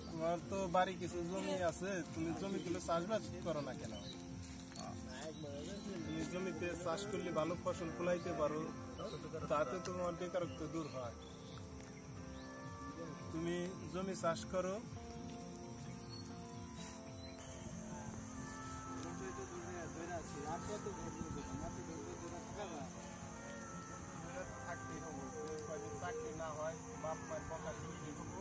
তোমার তো বাড়ি কিছু জমি আছে, তুমি জমিগুলো চাষবাস করো না কেন? তুমি জমিতে চাষ করলে ভালো ফসল ফলাইতে পারো, তাতে তোমার বেকারত্ব দূর হয়। তুমি জমি চাষ করো। চাকরি না হয় বাপ মায়ের বকা দিতে হবো,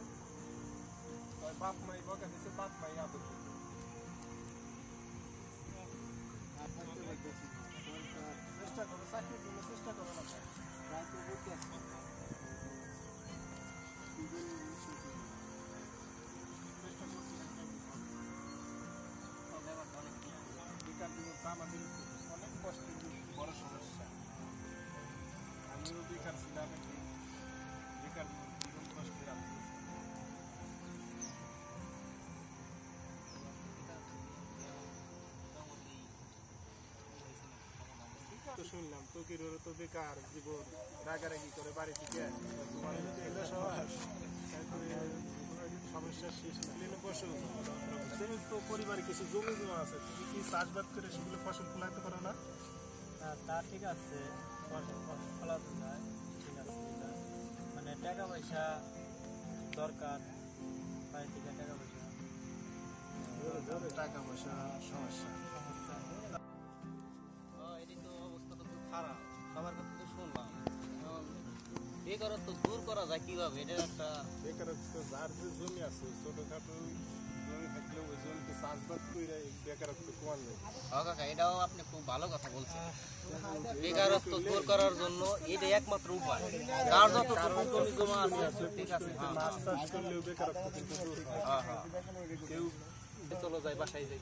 বাপ মাই বকা দিচ্ছে, বাপ মাই আদর চেষ্টা করো, চাকরির জন্য চেষ্টা করো না। বেকার জীবন আমাদের অনেক কষ্টের বড় সমস্যা। আমিও বেকার ছিলাম, বেকার জীবন কষ্টের আছে। তো শুনলাম তকিরেরও তো বেকার জীবন, রাগারাগি করে বাড়ি থেকে। তোমার সমস্যার শেষ বসো। তুমি তো পরিবারে কিছু জমি জমা আছে, তুমি কি চাষবাদ করে সেগুলো ফসল ফলাইতে পারো না? তা ঠিক আছে, ফসল ফলাতে যায়, ঠিক আছে, মানে টাকা পয়সা দরকার, বাড়ি থেকে টাকা পয়সা সমস্যা। এটি তো অবস্থাটা তো খারাপ, সবার কাছে তো শুনলাম। বেকারত্ব দূর করা যায় কিভাবে? এটা একটা বেকারত্ব, যার যে জমি আছে ছোটখাটো জমি থাকলে ওই জমিতে চাষবাদ করে বেকারত্ব কমানো। কাকা, এটাও আপনি খুব ভালো কথা বলছেন। বেকারত্ব দূর করার জন্য এটাই একমাত্র উপায়। যার যতটুকু জমি জমা আছে ঠিক আছে, মাছ চাষ করলেও বেকারত্ব কিন্তু দূর হয়। কেউ চলো যাই, বাসায় যাই।